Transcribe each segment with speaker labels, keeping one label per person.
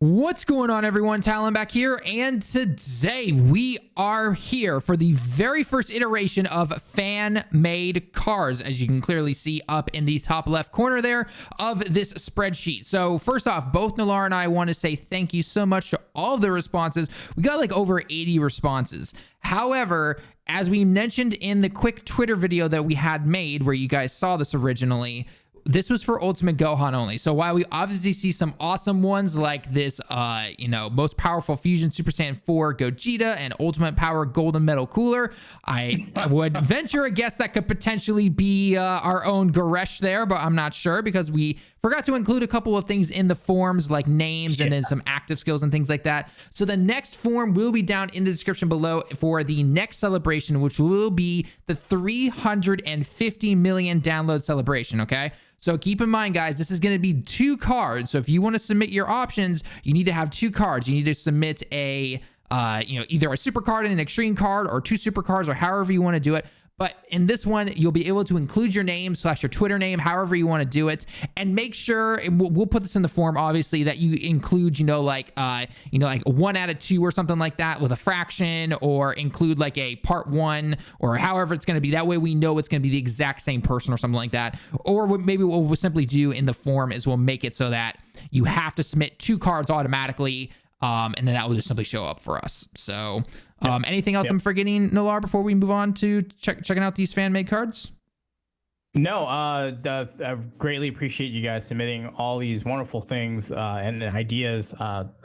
Speaker 1: What's going on, everyone? Talon back here, and today we are here for the very first iteration of fan-made cards, as you can clearly see up in the top left corner there of this spreadsheet. So first off, both Nalar and I want to say thank you so much to all the responses. We got like over 80 responses. However, as we mentioned in the quick Twitter video that we had made, where you guys saw this originally, this was for Ultimate Gohan only. So while we obviously see some awesome ones like this, most powerful fusion Super Saiyan 4 Gogeta and Ultimate Power Golden Metal Cooler, I would venture a guess that could potentially be our own Goresh there, but I'm not sure because we forgot to include a couple of things in the forms like names and then some active skills and things like that. So the next form will be down in the description below for the next celebration, which will be the 350 million download celebration, okay? So keep in mind, guys, this is going to be 2 cards. So if you want to submit your options, you need to have 2 cards. You need to submit a, either a super card and an extreme card, or 2 super cards, or however you want to do it. But in this one, you'll be able to include your name / your Twitter name, however you want to do it, and make sure, and we'll put this in the form, obviously, that you include, like 1 out of 2 or something like that with a fraction, or include like a part 1, or however it's going to be. That way we know it's going to be the exact same person or something like that. Or maybe what we'll simply do in the form is we'll make it so that you have to submit 2 cards automatically, and then that will just simply show up for us. So anything else I'm forgetting, Nalar, before we move on to checking out these fan-made cards?
Speaker 2: No, I greatly appreciate you guys submitting all these wonderful things and ideas.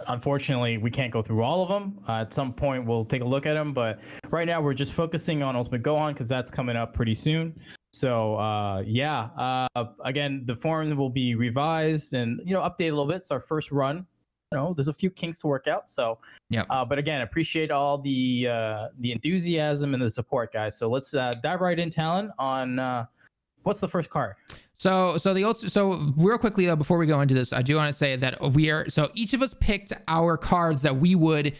Speaker 2: Unfortunately, we can't go through all of them. At some point, we'll take a look at them. But right now, we're just focusing on Ultimate Gohan because that's coming up pretty soon. So, again, the form will be revised and, updated a little bit. It's our first run. There's a few kinks to work out. So, yeah. But again, appreciate all the enthusiasm and the support, guys. So let's dive right in, Talon, on what's the first card.
Speaker 1: So real quickly though, before we go into this, I do want to say that each of us picked our cards that we would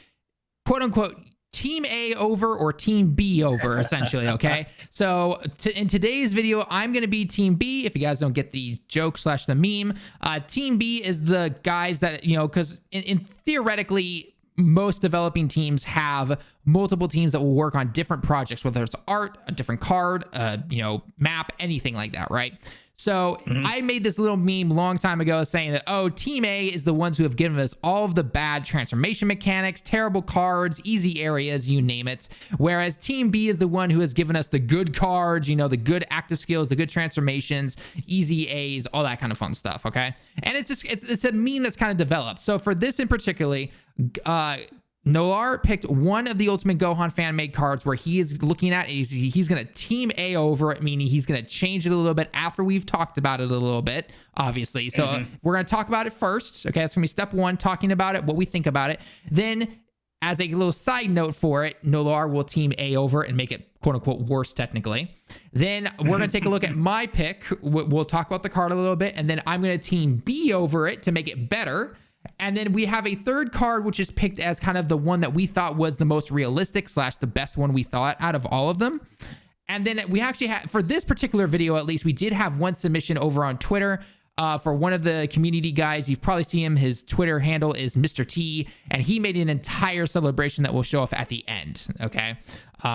Speaker 1: quote unquote Team A over or Team B over, essentially, okay? So in today's video, I'm going to be Team B, if you guys don't get the joke / the meme. Team B is the guys that, because in theoretically, most developing teams have multiple teams that will work on different projects, whether it's art, a different card, map, anything like that, right? So I made this little meme long time ago saying that, Team A is the ones who have given us all of the bad transformation mechanics, terrible cards, easy areas, you name it. Whereas Team B is the one who has given us the good cards, the good active skills, the good transformations, easy A's, all that kind of fun stuff, okay? And it's a meme that's kind of developed. So for this in particularly, Nolar picked one of the Ultimate Gohan fan-made cards where he is looking at it. He's going to Team A over it, meaning he's going to change it a little bit after we've talked about it a little bit, obviously. So we're going to talk about it first. Okay, that's going to be step 1, talking about it, what we think about it. Then, as a little side note for it, Nolar will Team A over and make it quote-unquote worse technically. Then we're going to take a look at my pick. We'll talk about the card a little bit, and then I'm going to Team B over it to make it better. And then we have a third card, which is picked as kind of the one that we thought was the most realistic / the best one we thought out of all of them. And then we actually had, for this particular video, at least, we did have one submission over on Twitter for one of the community guys. You've probably seen him. His Twitter handle is Mr. T, and he made an entire celebration that will show off at the end. Okay.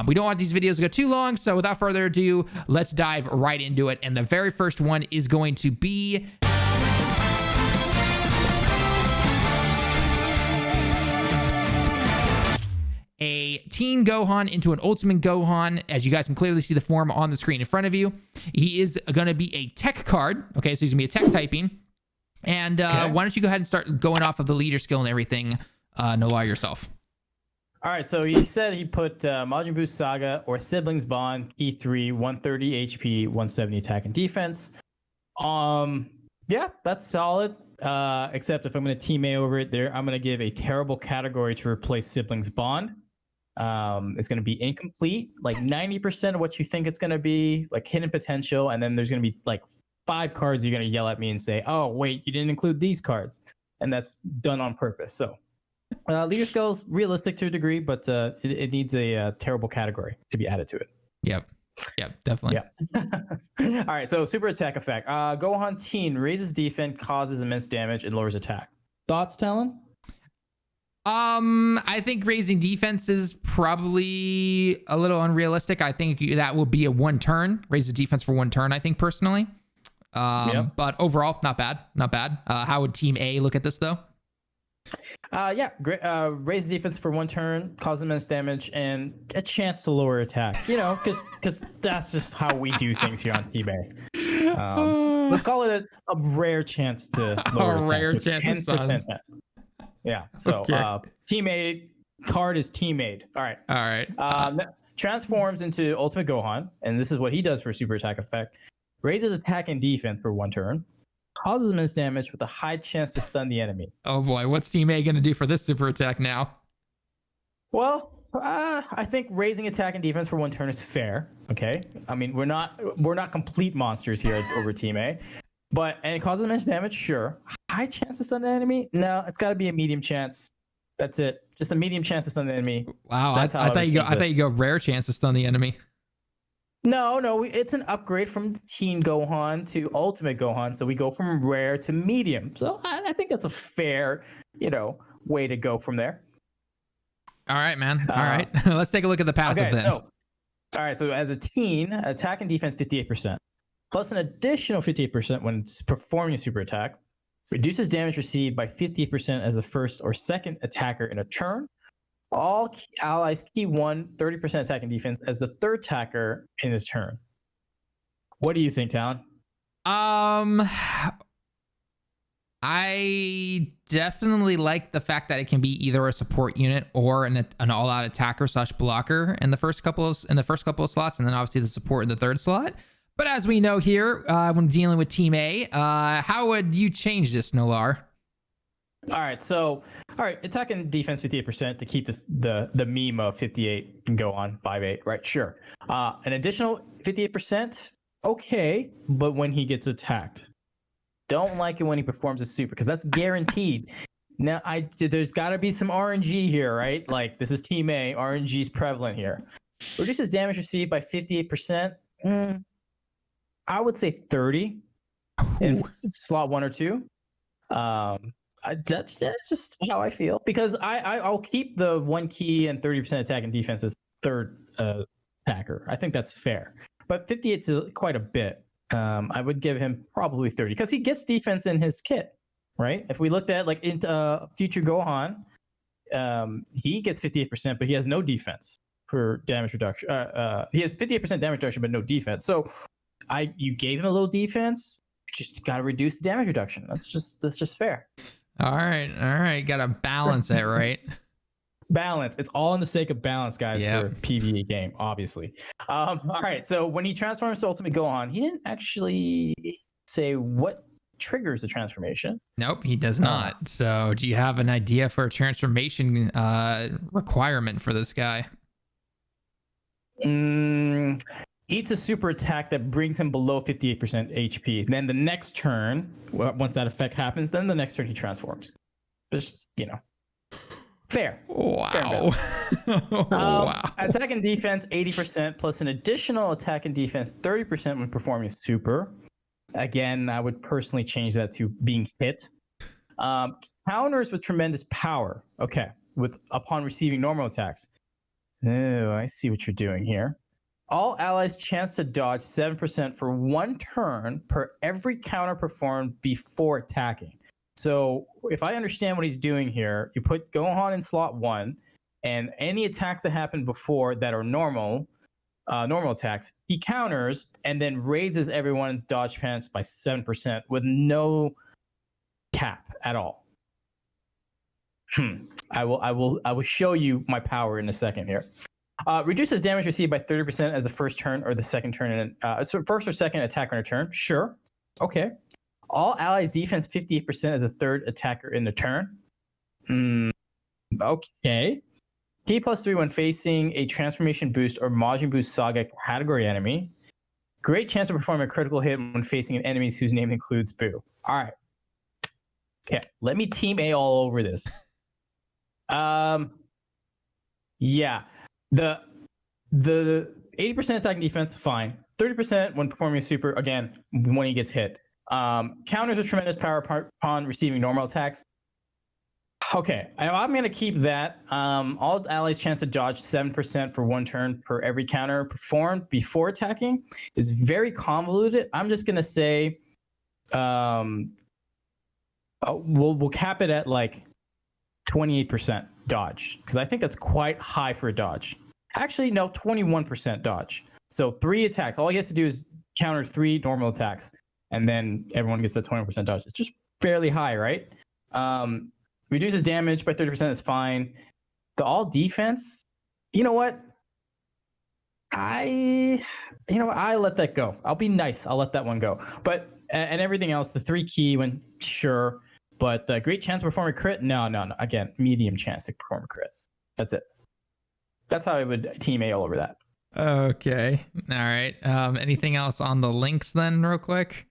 Speaker 1: We don't want these videos to go too long. So without further ado, let's dive right into it. And the very first one is going to be a Teen Gohan into an Ultimate Gohan. As you guys can clearly see the form on the screen in front of you, he is going to be a tech card. Okay, so he's going to be a tech typing. And why don't you go ahead and start going off of the leader skill and everything, Nolar, yourself.
Speaker 2: All right, so he said he put Majin Buu Saga or Siblings Bond, E3, 130 HP, 170 attack and defense. Yeah, that's solid. Except if I'm going to Team A over it there, I'm going to give a terrible category to replace Siblings Bond. It's going to be incomplete, like 90% of what you think it's going to be, like hidden potential, and then there's going to be like 5 cards you're going to yell at me and say, oh wait, you didn't include these cards, and that's done on purpose. So leader skills realistic to a degree, but it needs a terrible category to be added to it.
Speaker 1: Yep, definitely.
Speaker 2: All right, so super attack effect. Gohan Teen raises defense, causes immense damage, and lowers attack. Thoughts, Talon?
Speaker 1: I think raising defense is probably a little unrealistic. I think that will be a one turn. Raise the defense for one turn, I think, personally. But overall, not bad. Not bad. How would Team A look at this, though?
Speaker 2: Yeah, great. Raise defense for one turn, cause immense damage, and a chance to lower attack. You know, because that's just how we do things here on Team A. Let's call it a rare chance to lower
Speaker 1: A rare
Speaker 2: attack. So
Speaker 1: chance.
Speaker 2: 10% chance. Yeah. So
Speaker 1: Okay.
Speaker 2: Team A card is Team A. All right.
Speaker 1: All right.
Speaker 2: Transforms into Ultimate Gohan, and this is what he does for super attack effect. Raises attack and defense for one turn. Causes immense damage with a high chance to stun the enemy.
Speaker 1: Oh boy, what's Team A gonna do for this super attack now?
Speaker 2: Well, I think raising attack and defense for one turn is fair. Okay, I mean we're not complete monsters here over Team A, and it causes immense damage. Sure, high chance to stun the enemy. No, it's got to be a medium chance. That's it. Just a medium chance to stun the enemy.
Speaker 1: Wow, I thought you go rare chance to stun the enemy.
Speaker 2: No, it's an upgrade from Teen Gohan to Ultimate Gohan, so we go from rare to medium. So I think that's a fair, way to go from there.
Speaker 1: All right, man. All right, let's take a look at the passive then.
Speaker 2: So as a teen, attack and defense 58%, plus an additional 58% when it's performing a super attack, reduces damage received by 58% as the first or second attacker in a turn. All allies key 30% attack and defense as the third attacker in his turn. What do you think, Talon?
Speaker 1: I definitely like the fact that it can be either a support unit or an all-out attacker / blocker in the first couple of slots, and then obviously the support in the third slot. But as we know here, when dealing with Team A, how would you change this, Nolar?
Speaker 2: All right, attack and defense 58% to keep the meme of 58 and go on 5-8, right? Sure. An additional 58%, okay, but when he gets attacked. Don't like it when he performs a super, because that's guaranteed. Now, there's got to be some RNG here, right? Like, this is Team A, RNG is prevalent here. Reduces damage received by 58%. I would say 30 in slot 1 or 2. That's just how I feel, because I'll keep the 1 key and 30% attack and defense as third attacker. I think that's fair, but 58 is quite a bit. I would give him probably 30 because he gets defense in his kit, right? If we looked at like into future Gohan, he gets 58%, but he has no defense for damage reduction. He has 58% damage reduction, but no defense. So you gave him a little defense, just got to reduce the damage reduction. That's just fair.
Speaker 1: All right. Got to balance it, right?
Speaker 2: Balance. It's all in the sake of balance, guys, for a PvE game, obviously. All right. So when he transforms to Ultimate Gohan, he didn't actually say what triggers the transformation.
Speaker 1: Nope, he does not. So do you have an idea for a transformation requirement for this guy?
Speaker 2: Eats a super attack that brings him below 58% HP. Then the next turn, once that effect happens, then the next turn he transforms. Just, fair.
Speaker 1: Wow.
Speaker 2: Fair
Speaker 1: Wow.
Speaker 2: Attack and defense 80% plus an additional attack and defense 30% when performing super. Again, I would personally change that to being hit. Counters with tremendous power. Okay. Upon receiving normal attacks. Oh, I see what you're doing here. All allies chance to dodge 7% for 1 turn per every counter performed before attacking. So if I understand what he's doing here, you put Gohan in slot 1, and any attacks that happen before that are normal attacks, he counters and then raises everyone's dodge chance by 7% with no cap at all. I will show you my power in a second here. Reduces damage received by 30% as the first turn or the second turn so first or second attacker in a turn. Sure. Okay. All allies defense 58% as a third attacker in the turn. Okay. Key +3 when facing a transformation boost or Majin Buu Saga category enemy. Great chance of performing a critical hit when facing an enemy whose name includes Buu. All right. Okay. Let me Team A all over this. Yeah. The 80% attack and defense, fine. 30% when performing a super, again, when he gets hit. Counters with tremendous power upon receiving normal attacks. Okay, I'm gonna keep that. All allies' chance to dodge 7% for 1 turn per every counter performed before attacking is very convoluted. I'm just gonna say, we'll cap it at like 28% dodge, because I think that's quite high for a dodge. Actually, no, 21% dodge. So 3 attacks. All he has to do is counter 3 normal attacks, and then everyone gets that 21% dodge. It's just fairly high, right? Reduces damage by 30% is fine. The all defense, you know what? I let that go. I'll be nice. I'll let that one go. But and everything else, the 3 key one, sure. But the great chance to perform a crit, no. Again, medium chance to perform a crit. That's it. That's how I would team A all over that.
Speaker 1: Okay. All right. Anything else on the links then, real quick?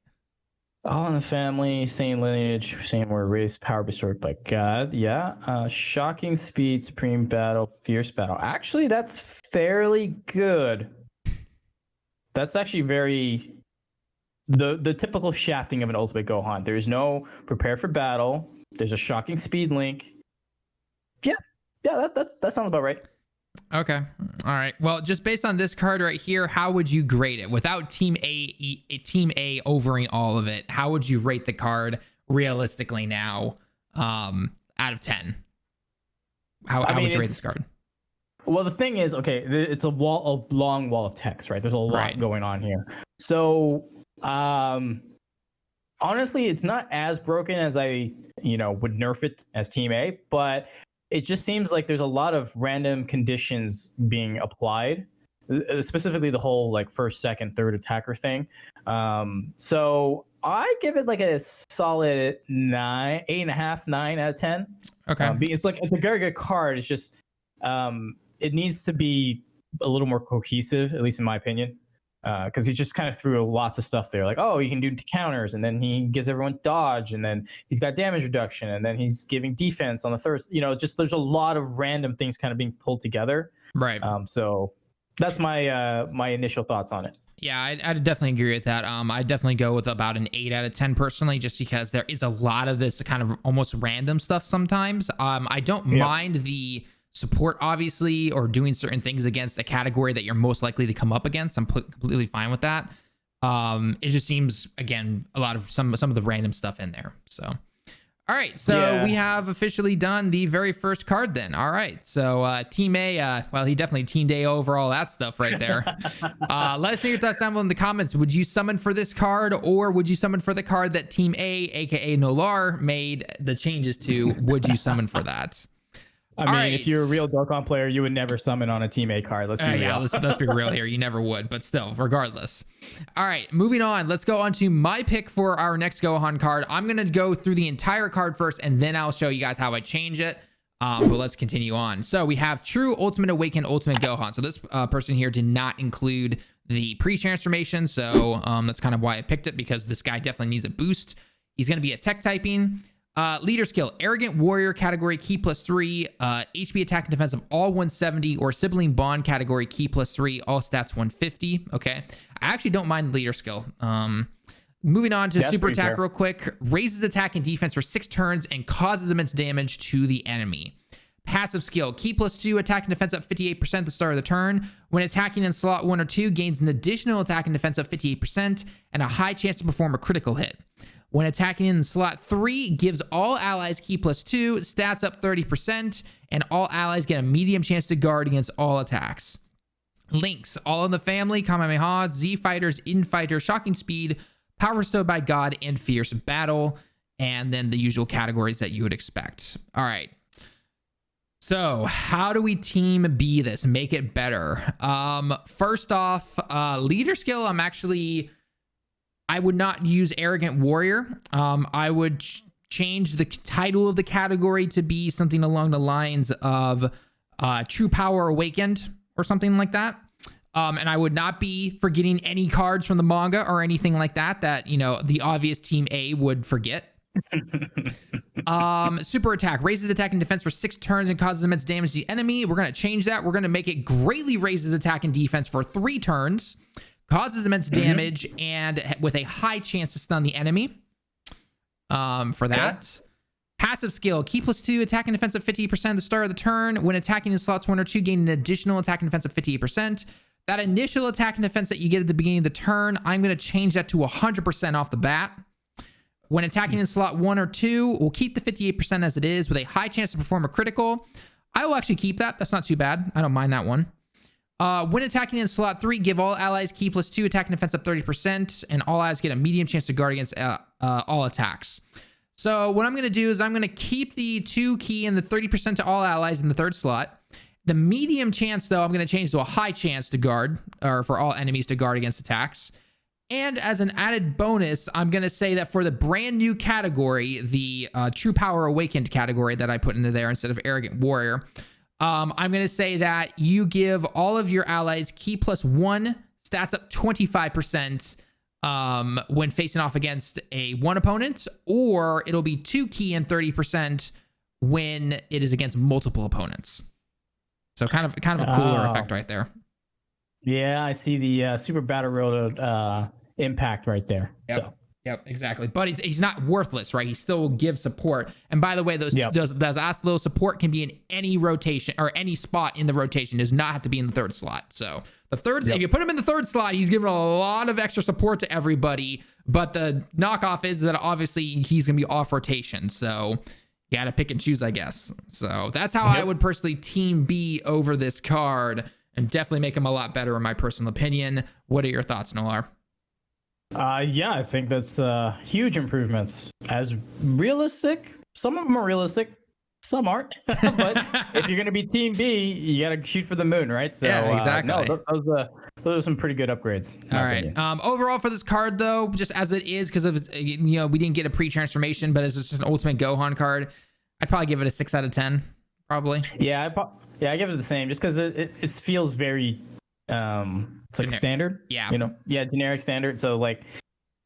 Speaker 2: All in the family, same lineage, same word, race, power bestowed by God. Yeah. Shocking speed, supreme battle, fierce battle. Actually, that's fairly good. That's actually very the typical shafting of an ultimate Gohan. There's no prepare for battle. There's a shocking speed link. Yeah, that sounds about right.
Speaker 1: Okay. All right. Well, just based on this card right here, how would you grade it without Team A overing all of it? How would you rate the card realistically now, out of 10? How would you rate this card?
Speaker 2: Well, the thing is, okay, it's a long wall of text, right? There's a lot going on here. So, honestly, it's not as broken as I, would nerf it as Team A, but it just seems like there's a lot of random conditions being applied, specifically the whole like first, second, third attacker thing. So I give it like a solid 8.5, 9 out of 10.
Speaker 1: Okay.
Speaker 2: It's a very good card. It's just it needs to be a little more cohesive, at least in my opinion. Because he just kind of threw lots of stuff there, like, oh, he can do counters, and then he gives everyone dodge, and then he's got damage reduction, and then he's giving defense on the third. Just there's a lot of random things kind of being pulled together.
Speaker 1: Right.
Speaker 2: So that's my my initial thoughts on it.
Speaker 1: Yeah, I'd definitely agree with that. I'd definitely go with about an 8 out of 10 personally, just because there is a lot of this kind of almost random stuff sometimes. I don't mind the support, obviously, or doing certain things against a category that you're most likely to come up against. I'm completely fine with that. It just seems, again, a lot of some of the random stuff in there. So, all right, so we have officially done the very first card then. All right, so Team A, well, he definitely teamed A over all that stuff right there. Let us know your thoughts down below in the comments. Would you summon for this card, or would you summon for the card that Team A, aka Nolar, made the changes to? Would you summon for that?
Speaker 2: I mean, if you're a real Dokkan player, you would never summon on a Team A card. Let's be real.
Speaker 1: Yeah, let's be real here. You never would, but still, regardless. All right, moving on. Let's go on to my pick for our next Gohan card. I'm going to go through the entire card first, and then I'll show you guys how I change it. But let's continue on. So we have True Ultimate Awakened Ultimate Gohan. So this person here did not include the pre-transformation. So that's kind of why I picked it, because this guy definitely needs a boost. He's going to be a tech typing. Leader skill, Arrogant Warrior category, key +3, HP attack and defense of all 170, or Sibling Bond category, key +3, all stats 150. Okay. I actually don't mind leader skill. Moving on to super attack real quick. Raises attack and defense for 6 turns and causes immense damage to the enemy. Passive skill, key +2, attack and defense up 58% at the start of the turn. When attacking in slot 1 or 2, gains an additional attack and defense up 58% and a high chance to perform a critical hit. When attacking in slot 3, gives all allies key +2, stats up 30%, and all allies get a medium chance to guard against all attacks. Links, all in the family, Kamehameha, Z Fighters, In Fighter, Shocking Speed, Power Bestowed by God, and Fierce Battle, and then the usual categories that you would expect. All right. So how do we team B this, make it better? First off, leader skill, I would not use Arrogant Warrior. I would change the title of the category to be something along the lines of True Power Awakened or something like that. And I would not be forgetting any cards from the manga or anything like that the obvious Team A would forget. Super attack, raises attack and defense for 6 turns and causes immense damage to the enemy. We're going to change that. We're going to make it greatly raises attack and defense for 3 turns. Causes immense damage and with a high chance to stun the enemy. For that. Passive skill, key +2, attack and defense at 50% at the start of the turn. When attacking in slots 1 or 2, gain an additional attack and defense of 58%. That initial attack and defense that you get at the beginning of the turn, I'm going to change that to 100% off the bat. When attacking in slot 1 or 2, we'll keep the 58% as it is with a high chance to perform a critical. I will actually keep that. That's not too bad. I don't mind that one. When attacking in slot 3, give all allies key +2, attack and defense up 30%, and all allies get a medium chance to guard against all attacks. So what I'm going to do is I'm going to keep the 2 key and the 30% to all allies in the 3rd slot. The medium chance, though, I'm going to change to a high chance to guard, or for all enemies to guard against attacks. And as an added bonus, I'm going to say that for the brand new category, the True Power Awakened category that I put into there instead of Arrogant Warrior, I'm going to say that you give all of your allies key +1, stats up 25% when facing off against a 1 opponent, or it'll be 2 key and 30% when it is against multiple opponents. So kind of a cooler effect right there.
Speaker 2: Yeah, I see the Super Battle Road impact right there.
Speaker 1: Yep.
Speaker 2: So.
Speaker 1: Yep, exactly. But he's not worthless, right? He still will give support. And by the way, those last little support can be in any rotation or any spot in the rotation. It does not have to be in the 3rd slot. So the third, if you put him in the 3rd slot, he's giving a lot of extra support to everybody. But the knockoff is that obviously he's going to be off rotation. So you got to pick and choose, I guess. So that's how I would personally team B over this card and definitely make him a lot better in my personal opinion. What are your thoughts, Nolar?
Speaker 2: Yeah, I think that's huge improvements. As realistic, some of them are realistic, some aren't. But if you're going to be Team B, you got to shoot for the moon, right? So
Speaker 1: yeah, exactly.
Speaker 2: No, those are some pretty good upgrades.
Speaker 1: All right. Overall for this card, though, just as it is, because of we didn't get a pre-transformation, but as just an Ultimate Gohan card, I'd probably give it a 6 out of 10. Probably.
Speaker 2: Yeah, I give it the same, just because it feels very it's like standard.
Speaker 1: Yeah.
Speaker 2: Generic standard. So like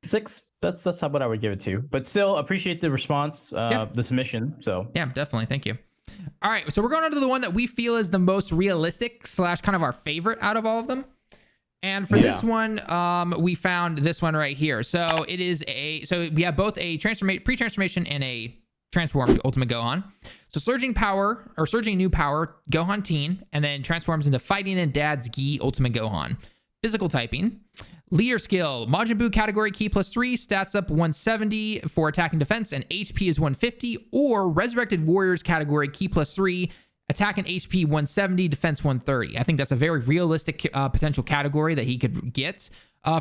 Speaker 2: 6. That's what I would give it to. But still appreciate the response, the submission. So
Speaker 1: yeah, definitely. Thank you. All right, so we're going on to the one that we feel is the most realistic / kind of our favorite out of all of them. And for this one, we found this one right here. So it is we have both a pre-transformation and a transformed Ultimate Gohan. So surging new power, Gohan Teen, and then transforms into Fighting and Dad's Gi Ultimate Gohan. Physical typing, leader skill, Majin Buu category key +3, stats up 170 for attack and defense, and HP is 150, or Resurrected Warriors category key +3, attack and HP 170, defense 130. I think that's a very realistic potential category that he could get.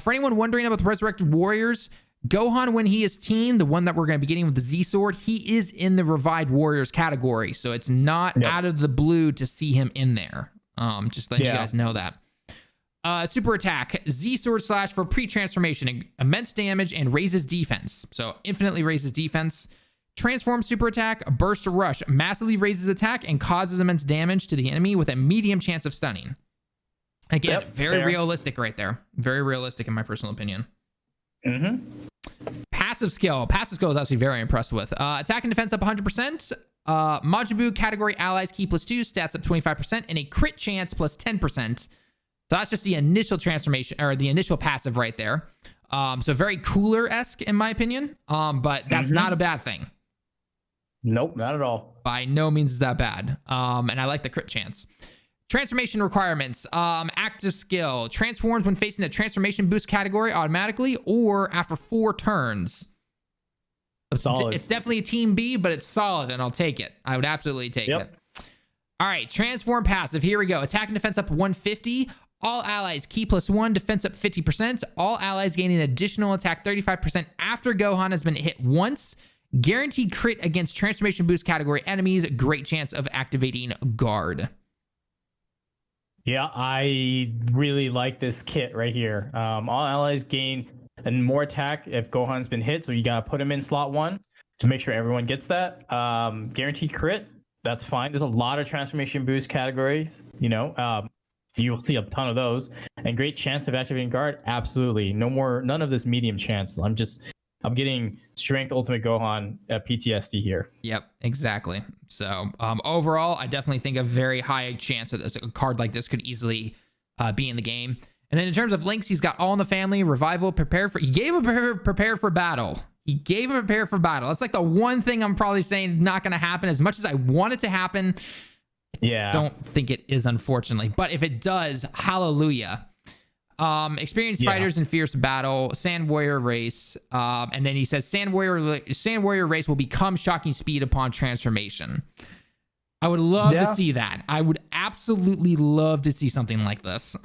Speaker 1: For anyone wondering about the Resurrected Warriors, Gohan, when he is teen, the one that we're going to be getting with the Z Sword, he is in the Revived Warriors category. So it's not out of the blue to see him in there. Just letting you guys know that. Super attack, Z Sword / for pre-transformation, immense damage and raises defense. So infinitely raises defense. Transform super attack, burst rush, massively raises attack and causes immense damage to the enemy with a medium chance of stunning. Again, very realistic right there. Very realistic in my personal opinion. Passive skill. Passive skill is actually very impressed with. Attack and defense up 100%. Majin Buu category allies key +2, stats up 25%, and a crit chance +10%. So that's just the initial transformation or the initial passive right there. So very cooler-esque in my opinion. But that's not a bad thing.
Speaker 2: Nope, not at all.
Speaker 1: By no means is that bad. And I like the crit chance. Transformation requirements. Active skill. Transforms when facing a transformation boost category automatically or after 4 turns.
Speaker 2: Solid.
Speaker 1: It's definitely a Team B, but it's solid, and I'll take it. I would absolutely take it. All right, transform passive. Here we go. Attack and defense up 150. All allies key +1, defense up 50%. All allies gain an additional attack 35% after Gohan has been hit once. Guaranteed crit against transformation boost category enemies. Great chance of activating guard.
Speaker 2: Yeah, I really like this kit right here. All allies gain and more attack if Gohan's been hit, so you gotta put him in slot 1 to make sure everyone gets that. Guaranteed crit, that's fine. There's a lot of transformation boost categories, you'll see a ton of those. And great chance of activating guard, absolutely. None of this medium chance. I'm getting strength Ultimate Gohan PTSD here.
Speaker 1: Yep, exactly. So overall, I definitely think a very high chance that a card like this could easily be in the game. And then in terms of links, he's got All in the Family, Revival, Prepare for... He gave him Prepare for Battle. He gave him prepare for battle. That's like the one thing I'm probably saying is not going to happen as much as I want it to happen.
Speaker 2: Yeah.
Speaker 1: Don't think it is, unfortunately. But if it does, hallelujah. Experienced fighters in fierce battle, Sand Warrior race. And then he says Sand Warrior race will become shocking speed upon transformation. I would love to see that. I would absolutely love to see something like this.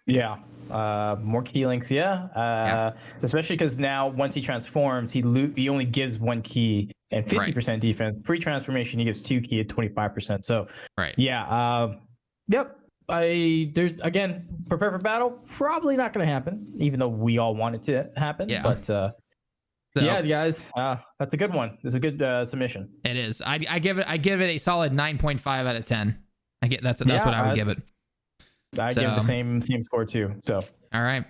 Speaker 2: Yeah. More key links. Yeah. Especially because now once he transforms, he only gives 1 key and 50% defense. Pre-transformation, he gives 2 key at 25%. So yeah. Yep. There's again, prepare for battle. Probably not going to happen, even though we all want it to happen. Yeah. But yeah, guys, that's a good one. This is a good submission.
Speaker 1: It is. I give it a solid 9.5 out of 10. That's what I would give it.
Speaker 2: I give it the same score too. So
Speaker 1: all right.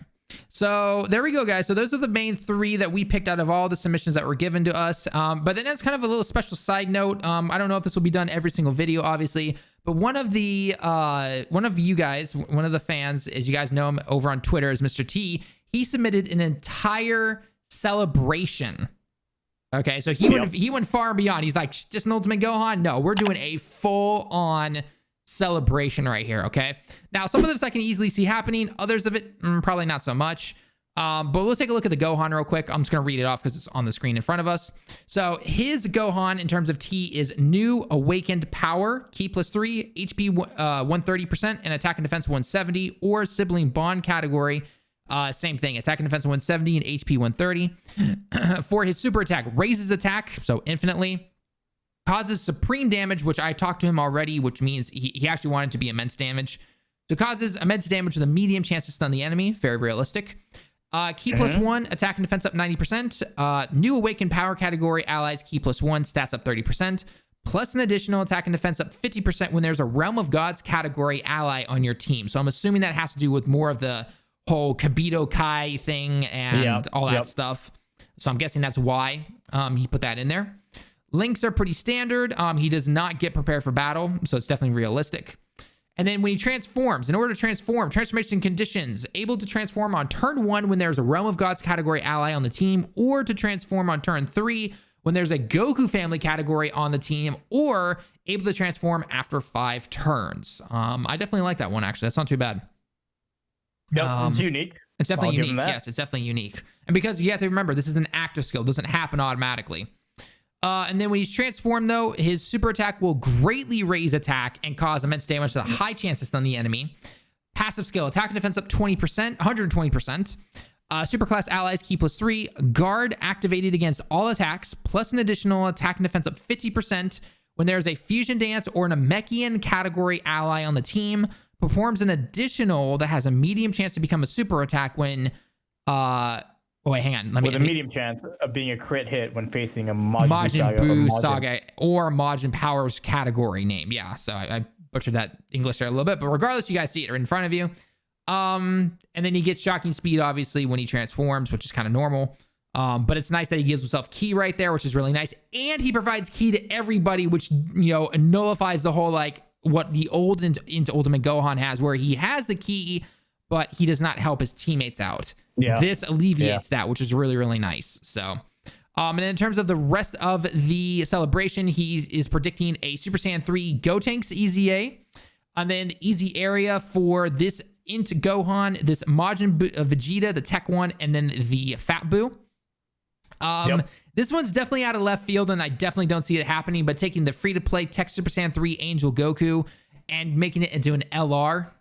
Speaker 1: So there we go, guys. So those are the main 3 that we picked out of all the submissions that were given to us. But then as kind of a little special side note, I don't know if this will be done every single video, obviously, but one of you guys, one of the fans, as you guys know him over on Twitter, is Mr. T. He submitted an entire celebration. Okay, so he went far and beyond. He's like, just an Ultimate Gohan? No, we're doing a full-on celebration right here. Okay, now some of this I can easily see happening, others of it probably not so much. But let's take a look at the Gohan real quick. I'm just gonna read it off because it's on the screen in front of us. So his Gohan in terms of T is new awakened power, key +3, HP 130%, and attack and defense 170, or sibling bond category. Same thing, attack and defense 170 and HP 130. For his super attack, raises attack, so infinitely. Causes supreme damage, which I talked to him already, which means he actually wanted to be immense damage. So causes immense damage with a medium chance to stun the enemy. Very realistic. Key +1, attack and defense up 90%. New awakened power category, allies key +1, stats up 30%. Plus an additional attack and defense up 50% when there's a Realm of Gods category ally on your team. So I'm assuming that has to do with more of the whole Kibito Kai thing and all that stuff. So I'm guessing that's why he put that in there. Links are pretty standard. He does not get prepared for battle, so it's definitely realistic. And then when he transforms, in order to transform, transformation conditions, able to transform on turn 1 when there's a Realm of Gods category ally on the team, or to transform on turn 3 when there's a Goku family category on the team, or able to transform after 5 turns. I definitely like that one, actually. That's not too bad.
Speaker 2: Yep, it's unique.
Speaker 1: It's definitely unique. Yes, it's definitely unique. And because you have to remember, this is an active skill. It doesn't happen automatically. And then when he's transformed, though, his super attack will greatly raise attack and cause immense damage with a high chance to stun the enemy. Passive skill, attack and defense up 20%, 120%. Superclass allies key +3. Guard activated against all attacks, plus an additional attack and defense up 50% when there's a fusion dance or an Namekian category ally on the team. Performs an additional that has a medium chance to become a super attack when wait, hang on.
Speaker 2: With a medium chance of being a crit hit when facing a Majin
Speaker 1: Buu Saga or Majin Powers category name. Yeah, so I butchered that English there a little bit, but regardless, you guys see it right in front of you. And then he gets shocking speed, obviously, when he transforms, which is kind of normal. But it's nice that he gives himself key right there, which is really nice. And he provides key to everybody, which, nullifies the whole, like, what the old into Ultimate Gohan has, where he has the key, but he does not help his teammates out. Yeah. This alleviates that, which is really, really nice. So, and in terms of the rest of the celebration, he is predicting a Super Saiyan 3 Gotenks EZA. And then the easy area for this into Gohan, this Majin Vegeta, the Tech one, and then the Fat Buu. This one's definitely out of left field, and I definitely don't see it happening, but taking the free-to-play Tech Super Saiyan 3 Angel Goku and making it into an LR,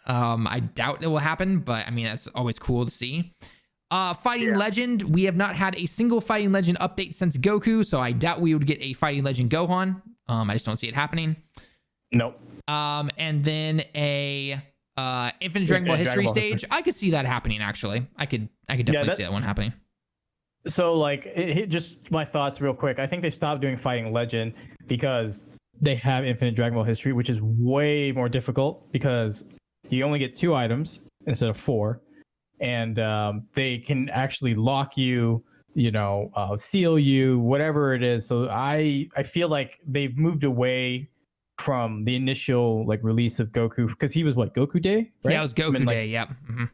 Speaker 1: I doubt it will happen, but I mean, that's always cool to see. Fighting Legend, we have not had a single Fighting Legend update since Goku, so I doubt we would get a Fighting Legend Gohan. I just don't see it happening.
Speaker 2: Nope.
Speaker 1: And then a Infinite Dragon Ball History stage. I could see that happening, actually. I could definitely see that one happening.
Speaker 2: So, like, just my thoughts real quick. I think they stopped doing Fighting Legend because they have Infinite Dragon Ball History, which is way more difficult because you only get 2 items instead of 4. And they can actually lock you, seal you, whatever it is. So I feel like they've moved away from the initial, like, release of Goku, because he was Goku Day, right?
Speaker 1: Yeah, it was Goku Day, yeah. Mm-hmm.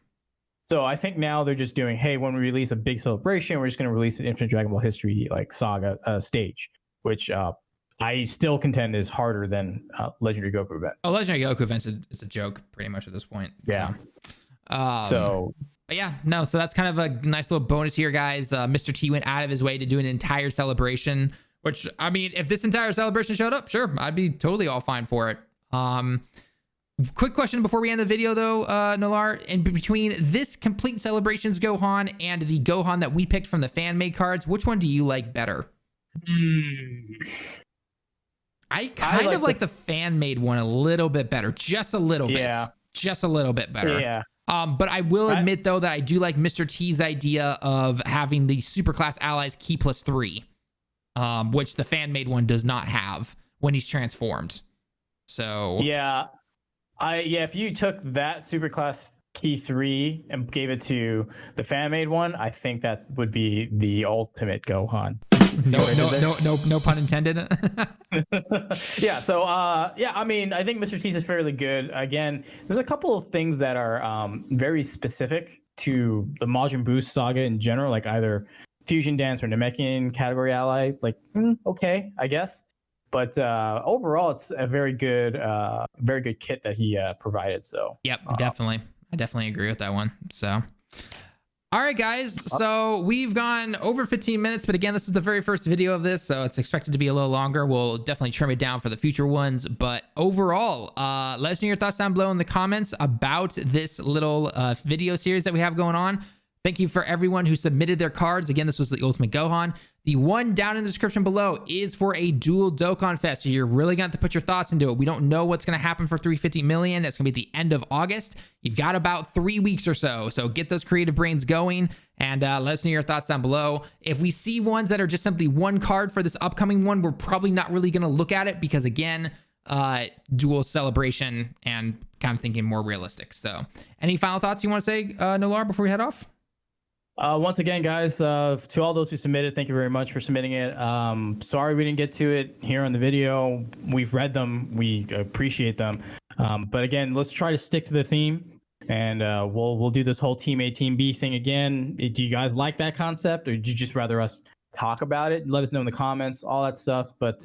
Speaker 2: So I think now they're just doing, hey, when we release a big celebration, we're just going to release an Infinite Dragon Ball History like saga stage, which I still contend is harder than Legendary Goku event.
Speaker 1: Oh, Legendary Goku events is a joke pretty much at this point.
Speaker 2: Yeah.
Speaker 1: But yeah, no. So that's kind of a nice little bonus here, guys. Mr. T went out of his way to do an entire celebration, which, I mean, if this entire celebration showed up, sure, I'd be totally all fine for it. Quick question before we end the video, though, Nolar. In between this complete celebrations Gohan and the Gohan that we picked from the fan made cards, which one do you like better? I kind of like the fan made one a little bit better, just a little bit, just a little bit better.
Speaker 2: Yeah.
Speaker 1: But I will admit, though, that I do like Mr. T's idea of having the Superclass Allies Key +3, which the fan made one does not have when he's transformed. So
Speaker 2: yeah, if you took that Superclass Key 3 and gave it to the fan made one, I think that would be the ultimate Gohan.
Speaker 1: No pun intended.
Speaker 2: Yeah. So I mean, I think Mr. T's is fairly good. Again, there's a couple of things that are very specific to the Majin Buu saga in general, like either Fusion Dance or Namekian category ally. Like, okay, I guess. But overall, it's a very good kit that he provided. So
Speaker 1: yep, definitely. I definitely agree with that one. So, all right, guys. So we've gone over 15 minutes, but again, this is the very first video of this, so it's expected to be a little longer. We'll definitely trim it down for the future ones. But overall, let us know your thoughts down below in the comments about this little video series that we have going on. Thank you for everyone who submitted their cards. Again, this was the Ultimate Gohan. The one down in the description below is for a dual Dokkan Fest. So you're really going to have to put your thoughts into it. We don't know what's going to happen for 350 million. That's going to be at the end of August. You've got about 3 weeks or so. So get those creative brains going and let us know your thoughts down below. If we see ones that are just simply one card for this upcoming one, we're probably not really going to look at it because, again, dual celebration and kind of thinking more realistic. So any final thoughts you want to say, Nolar, before we head off?
Speaker 2: Once again, guys, to all those who submitted, thank you very much for submitting it. Sorry we didn't get to it here on the video. We've read them. We appreciate them. But again, let's try to stick to the theme, and we'll do this whole Team A, Team B thing again. Do you guys like that concept, or do you just rather us talk about it? Let us know in the comments, all that stuff. But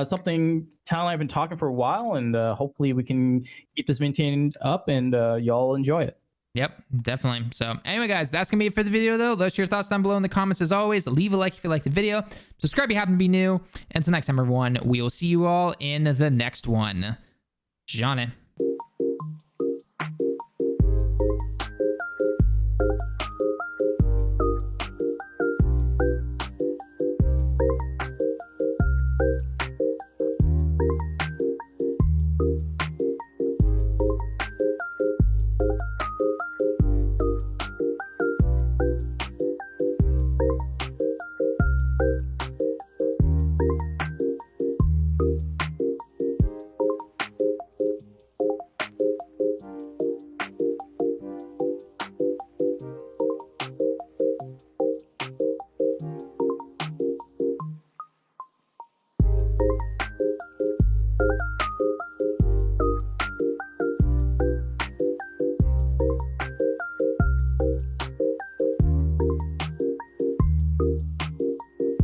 Speaker 2: something Tal and I have been talking for a while, and hopefully we can keep this maintained up, and y'all enjoy it.
Speaker 1: Yep, definitely. So anyway, guys, that's going to be it for the video, though. Let us know your thoughts down below in the comments. As always, leave a like if you like the video. Subscribe if you happen to be new. And until next time, everyone, we will see you all in the next one. Johnny.